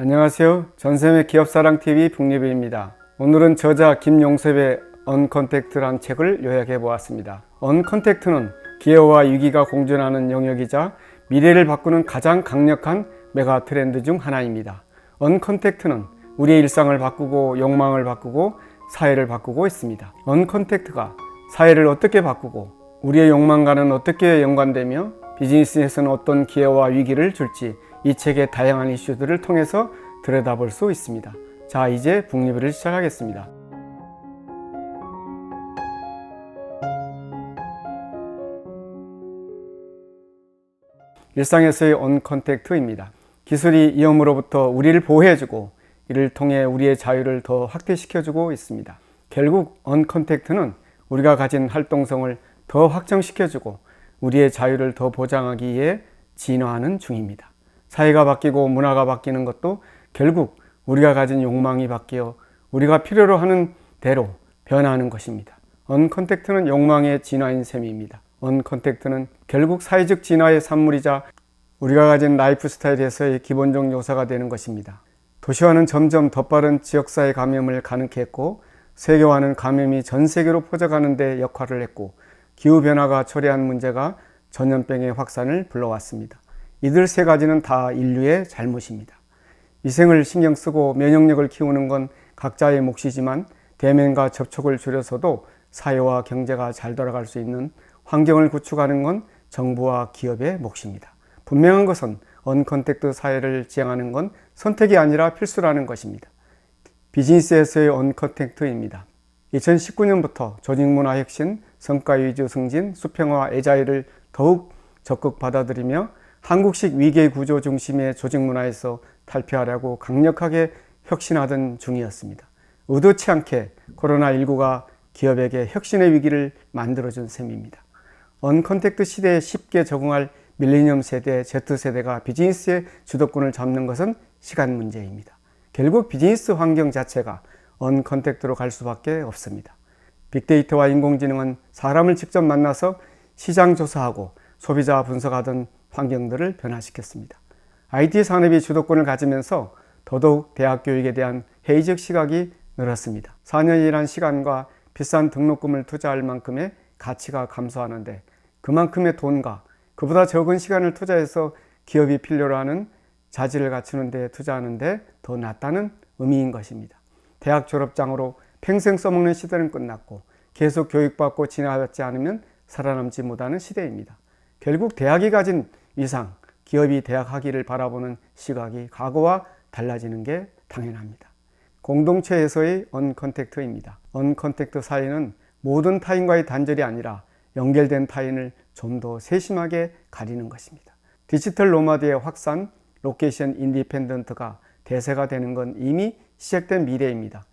안녕하세요. 전샘의 기업사랑TV 북리뷰입니다. 오늘은 저자 김용섭의 언컨택트란 책을 요약해 보았습니다. 언컨택트는 기회와 위기가 공존하는 영역이자 미래를 바꾸는 가장 강력한 메가 트렌드 중 하나입니다. 언컨택트는 우리의 일상을 바꾸고 욕망을 바꾸고 사회를 바꾸고 있습니다. 언컨택트가 사회를 어떻게 바꾸고 우리의 욕망과는 어떻게 연관되며 비즈니스에서는 어떤 기회와 위기를 줄지 이 책의 다양한 이슈들을 통해서 들여다볼 수 있습니다. 자, 이제 북리뷰를 시작하겠습니다. 일상에서의 언컨택트입니다. 기술이 위험으로부터 우리를 보호해주고 이를 통해 우리의 자유를 더 확대시켜주고 있습니다. 결국 언컨택트는 우리가 가진 활동성을 더 확장시켜주고 우리의 자유를 더 보장하기 위해 진화하는 중입니다. 사회가 바뀌고 문화가 바뀌는 것도 결국 우리가 가진 욕망이 바뀌어 우리가 필요로 하는 대로 변화하는 것입니다. 언컨택트는 욕망의 진화인 셈입니다. 언컨택트는 결국 사회적 진화의 산물이자 우리가 가진 라이프 스타일에서의 기본적 요소가 되는 것입니다. 도시화는 점점 더 빠른 지역사회 감염을 가능케 했고 세계화는 감염이 전 세계로 퍼져가는 데 역할을 했고 기후변화가 초래한 문제가 전염병의 확산을 불러왔습니다. 이들 세 가지는 다 인류의 잘못입니다. 위생을 신경 쓰고 면역력을 키우는 건 각자의 몫이지만 대면과 접촉을 줄여서도 사회와 경제가 잘 돌아갈 수 있는 환경을 구축하는 건 정부와 기업의 몫입니다. 분명한 것은 언컨택트 사회를 지향하는 건 선택이 아니라 필수라는 것입니다. 비즈니스에서의 언컨택트입니다. 2019년부터 조직문화 혁신, 성과 위주 승진, 수평화, 애자일을 더욱 적극 받아들이며 한국식 위계 구조 중심의 조직 문화에서 탈피하려고 강력하게 혁신하던 중이었습니다. 의도치 않게 코로나19가 기업에게 혁신의 위기를 만들어준 셈입니다. 언컨택트 시대에 쉽게 적응할 밀레니엄 세대, Z세대가 비즈니스의 주도권을 잡는 것은 시간 문제입니다. 결국 비즈니스 환경 자체가 언컨택트로 갈 수밖에 없습니다. 빅데이터와 인공지능은 사람을 직접 만나서 시장 조사하고 소비자 분석하던 환경들을 변화시켰습니다. IT 산업이 주도권을 가지면서 더더욱 대학 교육에 대한 회의적 시각이 늘었습니다. 4년이란 시간과 비싼 등록금을 투자할 만큼의 가치가 감소하는데 그만큼의 돈과 그보다 적은 시간을 투자해서 기업이 필요로 하는 자질을 갖추는 데 투자하는 데 더 낫다는 의미인 것입니다. 대학 졸업장으로 평생 써먹는 시대는 끝났고 계속 교육받고 진화하지 않으면 살아남지 못하는 시대입니다. 결국 대학이 가진 위상, 기업이 대학 학위를 바라보는 시각이 과거와 달라지는 게 당연합니다. 공동체에서의 언컨택트입니다. 언컨택트 사회는 모든 타인과의 단절이 아니라 연결된 타인을 좀 더 세심하게 가리는 것입니다. 디지털 노마드의 확산, 로케이션 인디펜던트가 대세가 되는 건 이미 시작된 미래입니다.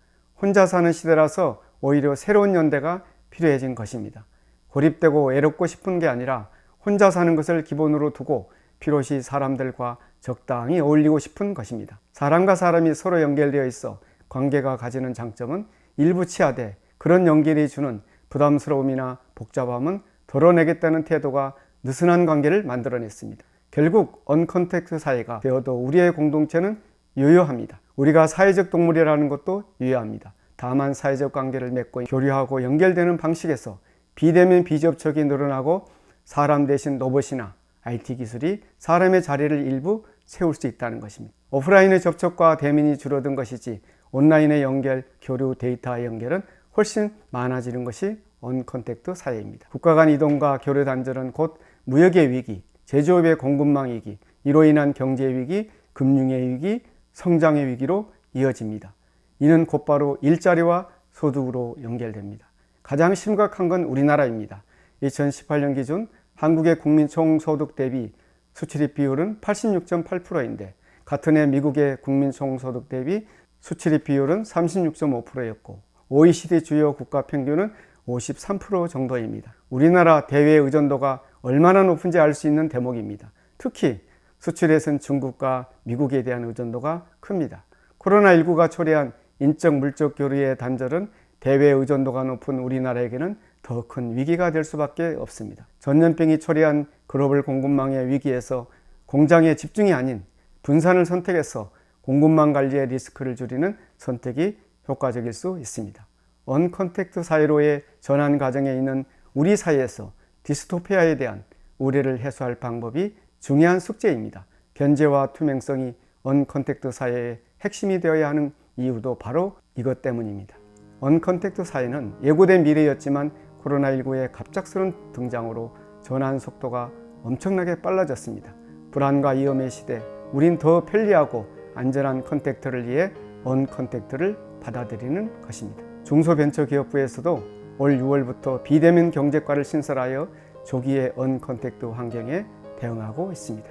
혼자 사는 시대라서 오히려 새로운 연대가 필요해진 것입니다. 고립되고 외롭고 싶은 게 아니라 혼자 사는 것을 기본으로 두고 필요시 사람들과 적당히 어울리고 싶은 것입니다. 사람과 사람이 서로 연결되어 있어 관계가 가지는 장점은 일부 치하되 그런 연결이 주는 부담스러움이나 복잡함은 덜어내겠다는 태도가 느슨한 관계를 만들어냈습니다. 결국 언컨택트 사회가 되어도 우리의 공동체는 유효합니다. 우리가 사회적 동물이라는 것도 유효합니다. 다만 사회적 관계를 맺고 교류하고 연결되는 방식에서 비대면 비접촉이 늘어나고 사람 대신 로봇이나 IT 기술이 사람의 자리를 일부 채울 수 있다는 것입니다. 오프라인의 접촉과 대면이 줄어든 것이지 온라인의 연결, 교류, 데이터의 연결은 훨씬 많아지는 것이 언컨택트 사회입니다. 국가 간 이동과 교류 단절은 곧 무역의 위기, 제조업의 공급망 위기, 이로 인한 경제 위기, 금융의 위기, 성장의 위기로 이어집니다. 이는 곧바로 일자리와 소득으로 연결됩니다. 가장 심각한 건 우리나라입니다. 2018년 기준 한국의 국민 총소득 대비 수출입 비율은 86.8%인데 같은 해 미국의 국민 총소득 대비 수출입 비율은 36.5%였고 OECD 주요 국가 평균은 53% 정도입니다. 우리나라 대외 의존도가 얼마나 높은지 알 수 있는 대목입니다. 특히 수출에선 중국과 미국에 대한 의존도가 큽니다. 코로나19가 초래한 인적 물적 교류의 단절은 대외 의존도가 높은 우리나라에게는 더 큰 위기가 될 수밖에 없습니다. 전염병이 초래한 글로벌 공급망의 위기에서 공장의 집중이 아닌 분산을 선택해서 공급망 관리의 리스크를 줄이는 선택이 효과적일 수 있습니다. 언컨택트 사회로의 전환 과정에 있는 우리 사회에서 디스토피아에 대한 우려를 해소할 방법이 중요한 숙제입니다. 견제와 투명성이 언컨택트 사회의 핵심이 되어야 하는 이유도 바로 이것 때문입니다. 언컨택트 사회는 예고된 미래였지만 코로나19의 갑작스러운 등장으로 전환 속도가 엄청나게 빨라졌습니다. 불안과 위험의 시대, 우린 더 편리하고 안전한 컨택트를 위해 언컨택트를 받아들이는 것입니다. 중소벤처기업부에서도 올 6월부터 비대면 경제과를 신설하여 조기의 언컨택트 환경에 대응하고 있습니다.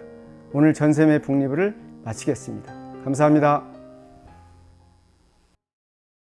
오늘 전샘의 북리뷰를 마치겠습니다. 감사합니다.